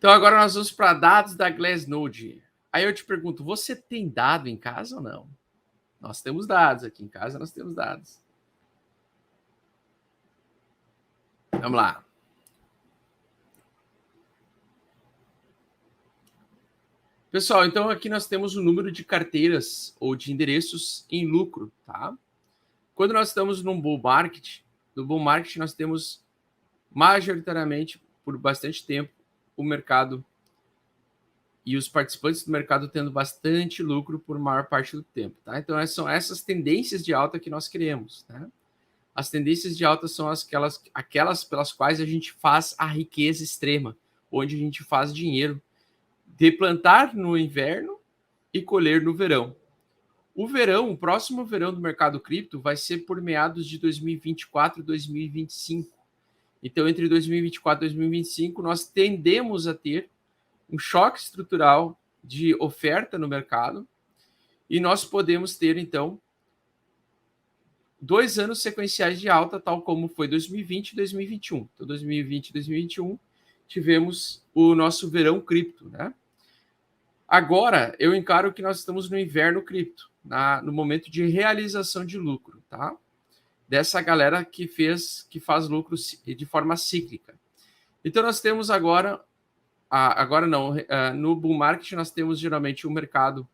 Então agora nós vamos para dados da Glassnode. Aí eu te pergunto, você tem dado em casa ou não? Nós temos dados aqui em casa, nós temos dados. Vamos lá. Pessoal, então aqui nós temos o número de carteiras ou de endereços em lucro, tá? Quando nós estamos num bull market, no bull market nós temos majoritariamente, por bastante tempo, o mercado e os participantes do mercado tendo bastante lucro por maior parte do tempo, tá? Então são essas tendências de alta que nós queremos, né? As tendências de alta são aquelas pelas quais a gente faz a riqueza extrema, onde a gente faz dinheiro de plantar no inverno e colher no verão. O próximo verão do mercado cripto vai ser por meados de 2024 e 2025. Então, entre 2024 e 2025, nós tendemos a ter um choque estrutural de oferta no mercado e nós podemos ter, então, 2 anos sequenciais de alta, tal como foi 2020 e 2021. Então, 2020 e 2021, tivemos o nosso verão cripto, né? Agora, eu encaro que nós estamos no inverno cripto, no momento de realização de lucro, tá? Dessa galera que faz lucro de forma cíclica. Então, nós temos agora no bull market, nós temos geralmente o mercado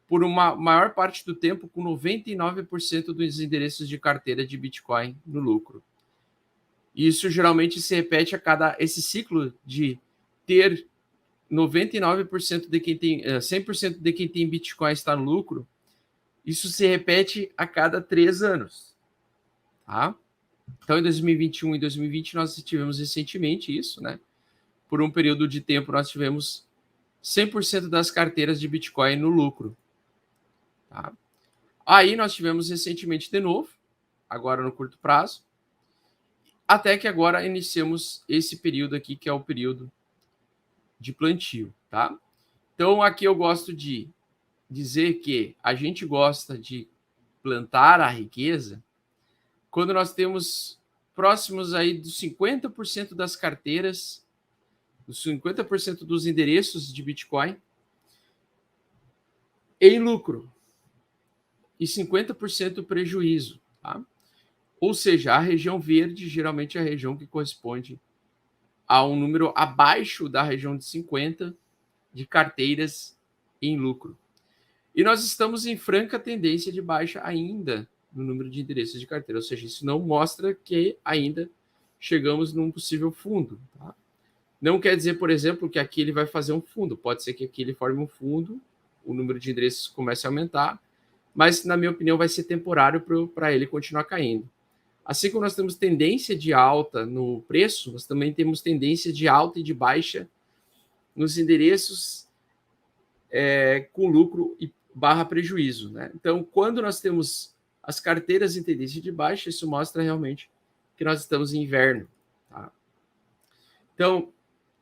por uma maior parte do tempo com 99% dos endereços de carteira de Bitcoin no lucro. Isso geralmente se repete esse ciclo de ter 99% de quem tem 100% de quem tem Bitcoin está no lucro. Isso se repete a cada 3 anos, tá? Então, em 2021 e 2020 nós tivemos recentemente isso, né? Por um período de tempo nós tivemos 100% das carteiras de Bitcoin no lucro, tá? Aí nós tivemos recentemente de novo, agora no curto prazo, até que agora iniciamos esse período aqui, que é o período de plantio, tá? Então, aqui eu gosto de dizer que a gente gosta de plantar a riqueza quando nós temos próximos aí dos 50% das carteiras, dos 50% dos endereços de Bitcoin em lucro e 50% prejuízo, tá? Ou seja, a região verde geralmente é a região que corresponde a um número abaixo da região de 50 de carteiras em lucro. E nós estamos em franca tendência de baixa ainda no número de endereços de carteira, ou seja, isso não mostra que ainda chegamos num possível fundo, tá? Não quer dizer, por exemplo, que aqui ele vai fazer um fundo, pode ser que aqui ele forme um fundo, o número de endereços comece a aumentar, mas, na minha opinião, vai ser temporário para ele continuar caindo. Assim como nós temos tendência de alta no preço, nós também temos tendência de alta e de baixa nos endereços com lucro e barra prejuízo, né? Então, quando nós temos as carteiras em tendência de baixa, isso mostra realmente que nós estamos em inverno, tá? Então,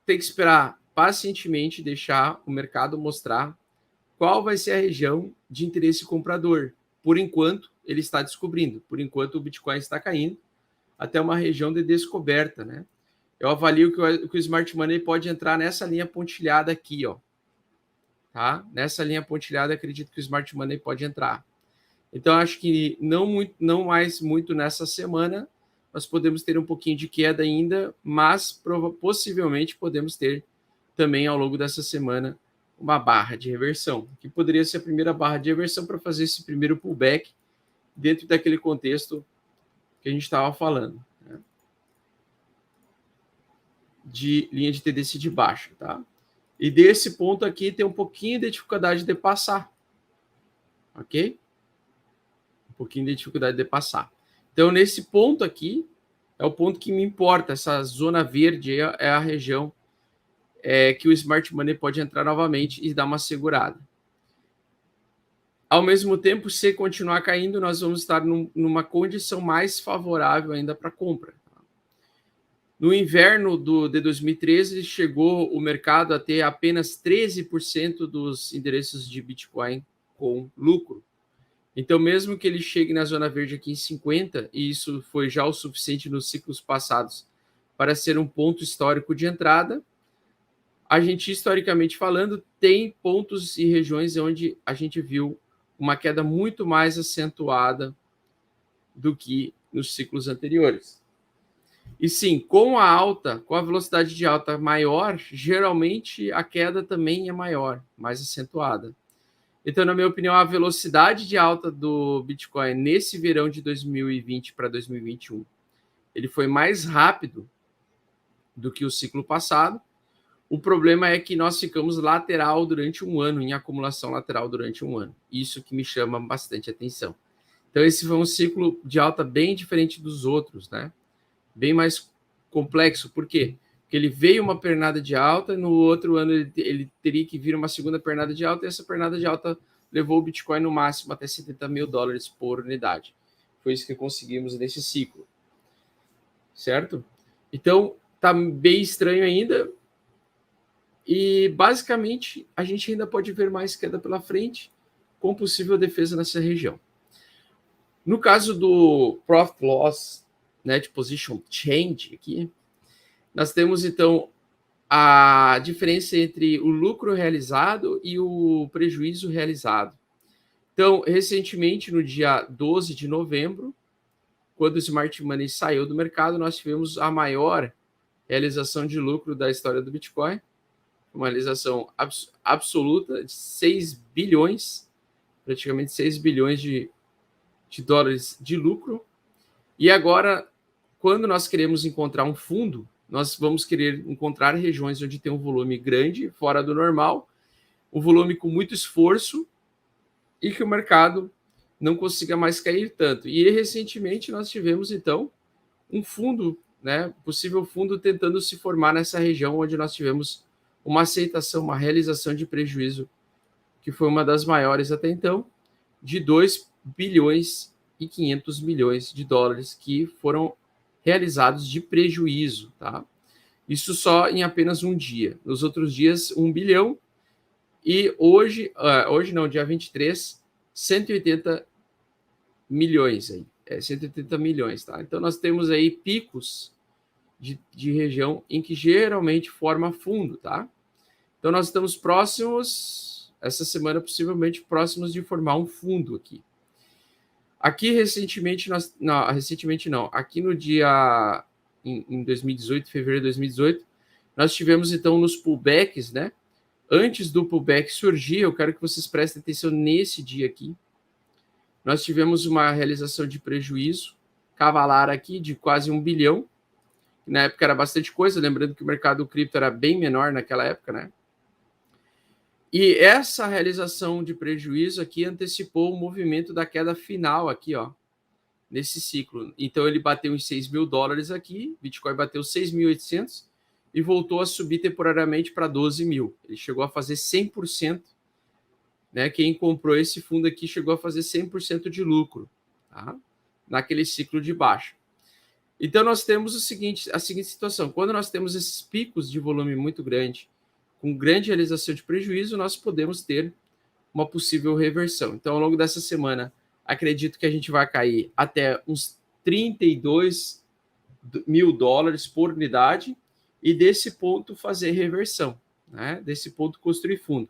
tem que esperar pacientemente, deixar o mercado mostrar qual vai ser a região de interesse comprador. Por enquanto, ele está descobrindo. Por enquanto, o Bitcoin está caindo até uma região de descoberta, né? Eu avalio que o Smart Money pode entrar nessa linha pontilhada aqui, ó. Tá? Nessa linha pontilhada, acredito que o Smart Money pode entrar. Então, acho que não mais muito nessa semana, nós podemos ter um pouquinho de queda ainda, mas possivelmente podemos ter também ao longo dessa semana uma barra de reversão, que poderia ser a primeira barra de reversão para fazer esse primeiro pullback dentro daquele contexto que a gente estava falando, né? De linha de tendência de baixa, tá? E desse ponto aqui tem um pouquinho de dificuldade de passar, ok? Um pouquinho de dificuldade de passar. Então, nesse ponto aqui, é o ponto que me importa. Essa zona verde é a região que o Smart Money pode entrar novamente e dar uma segurada. Ao mesmo tempo, se continuar caindo, nós vamos estar numa condição mais favorável ainda para compra. No inverno de 2013, chegou o mercado a ter apenas 13% dos endereços de Bitcoin com lucro. Então, mesmo que ele chegue na zona verde aqui em 50, e isso foi já o suficiente nos ciclos passados para ser um ponto histórico de entrada, a gente, historicamente falando, tem pontos e regiões onde a gente viu uma queda muito mais acentuada do que nos ciclos anteriores. E sim, com a velocidade de alta maior, geralmente a queda também é maior, mais acentuada. Então, na minha opinião, a velocidade de alta do Bitcoin nesse verão de 2020 para 2021, ele foi mais rápido do que o ciclo passado. O problema é que nós ficamos lateral durante um ano, em acumulação lateral durante um ano. Isso que me chama bastante atenção. Então, esse foi um ciclo de alta bem diferente dos outros, né? Bem mais complexo. Por quê? Porque ele veio uma pernada de alta, no outro ano ele teria que vir uma segunda pernada de alta, e essa pernada de alta levou o Bitcoin no máximo até $70 mil por unidade. Foi isso que conseguimos nesse ciclo. Certo? Então, tá bem estranho ainda. E, basicamente, a gente ainda pode ver mais queda pela frente, com possível defesa nessa região. No caso do Profit Loss Net Position Change aqui, nós temos, então, a diferença entre o lucro realizado e o prejuízo realizado. Então, recentemente, no dia 12 de novembro, quando o Smart Money saiu do mercado, nós tivemos a maior realização de lucro da história do Bitcoin, uma realização absoluta de 6 bilhões, praticamente 6 bilhões de dólares de lucro. E agora, quando nós queremos encontrar um fundo, nós vamos querer encontrar regiões onde tem um volume grande, fora do normal, um volume com muito esforço e que o mercado não consiga mais cair tanto. E recentemente nós tivemos, então, um fundo, né, possível fundo tentando se formar nessa região onde nós tivemos uma aceitação, uma realização de prejuízo, que foi uma das maiores até então, de 2 bilhões e 500 milhões de dólares que foram realizados de prejuízo, tá? Isso só em apenas um dia. Nos outros dias, 1 bilhão. E hoje não, dia 23, 180 milhões aí. 180 milhões, tá? Então, nós temos aí picos de região em que geralmente forma fundo, tá? Então, nós estamos próximos, essa semana, possivelmente, próximos de formar um fundo aqui. Aqui, recentemente, aqui no dia, em 2018, fevereiro de 2018, nós tivemos, então, nos pullbacks, né? Antes do pullback surgir, eu quero que vocês prestem atenção nesse dia aqui. Nós tivemos uma realização de prejuízo cavalar aqui de quase 1 bilhão, que na época era bastante coisa, lembrando que o mercado cripto era bem menor naquela época, né? E essa realização de prejuízo aqui antecipou o movimento da queda final aqui, ó, nesse ciclo. Então, ele bateu em 6 mil dólares aqui, Bitcoin bateu 6.800 e voltou a subir temporariamente para 12 mil. Ele chegou a fazer 100%, né? Quem comprou esse fundo aqui chegou a fazer 100% de lucro, tá? Naquele ciclo de baixa. Então, nós temos a seguinte situação. Quando nós temos esses picos de volume muito grande, com grande realização de prejuízo, nós podemos ter uma possível reversão. Então, ao longo dessa semana, acredito que a gente vai cair até uns 32 mil dólares por unidade e desse ponto fazer reversão, né? Desse ponto construir fundo.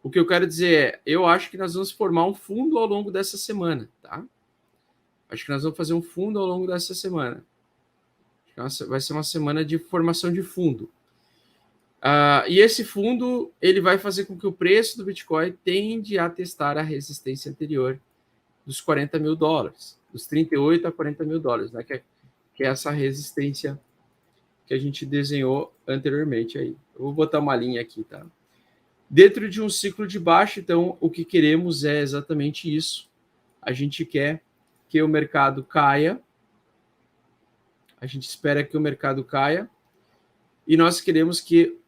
O que eu quero dizer é, eu acho que nós vamos formar um fundo ao longo dessa semana, tá? Acho que nós vamos fazer um fundo ao longo dessa semana. Vai ser uma semana de formação de fundo. E esse fundo ele vai fazer com que o preço do Bitcoin tende a testar a resistência anterior dos 40 mil dólares, dos 38 a 40 mil dólares, né? Que é essa resistência que a gente desenhou anteriormente aí. Eu vou botar uma linha aqui, tá? Dentro de um ciclo de baixa, então, o que queremos é exatamente isso. A gente quer que o mercado caia, a gente espera que o mercado caia, e nós queremos que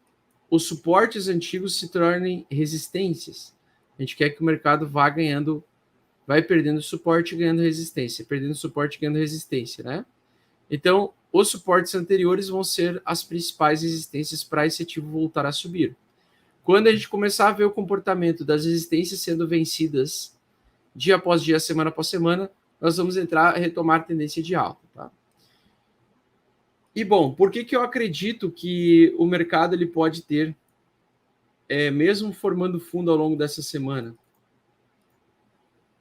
os suportes antigos se tornem resistências. A gente quer que o mercado vai perdendo suporte e ganhando resistência, perdendo suporte e ganhando resistência, né? Então, os suportes anteriores vão ser as principais resistências para esse ativo voltar a subir. Quando a gente começar a ver o comportamento das resistências sendo vencidas dia após dia, semana após semana, nós vamos retomar a tendência de alta, tá? E, bom, por que eu acredito que o mercado ele pode ter mesmo formando fundo ao longo dessa semana.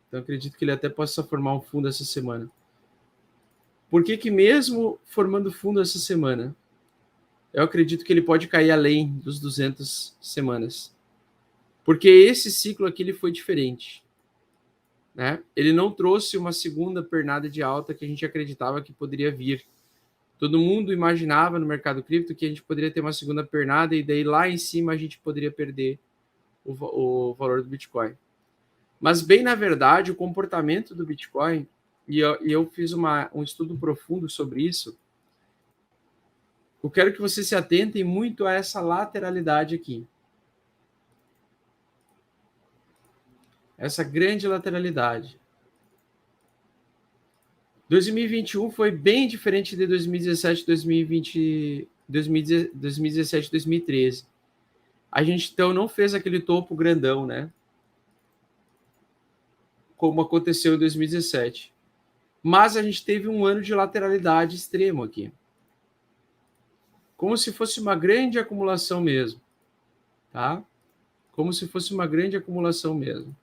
Então, acredito que ele até possa formar um fundo essa semana. Por que mesmo formando fundo essa semana, eu acredito que ele pode cair além dos 200 semanas? Porque esse ciclo aqui ele foi diferente. Né? Ele não trouxe uma segunda pernada de alta que a gente acreditava que poderia vir. Todo mundo imaginava no mercado cripto que a gente poderia ter uma segunda pernada e daí lá em cima a gente poderia perder o valor do Bitcoin. Mas, bem na verdade, o comportamento do Bitcoin, e eu fiz um estudo profundo sobre isso, eu quero que vocês se atentem muito a essa lateralidade aqui. Essa grande lateralidade. 2021 foi bem diferente de 2017, 2020, 2017, 2013. A gente, então, não fez aquele topo grandão, né? Como aconteceu em 2017. Mas a gente teve um ano de lateralidade extremo aqui. Como se fosse uma grande acumulação mesmo. Tá? Como se fosse uma grande acumulação mesmo.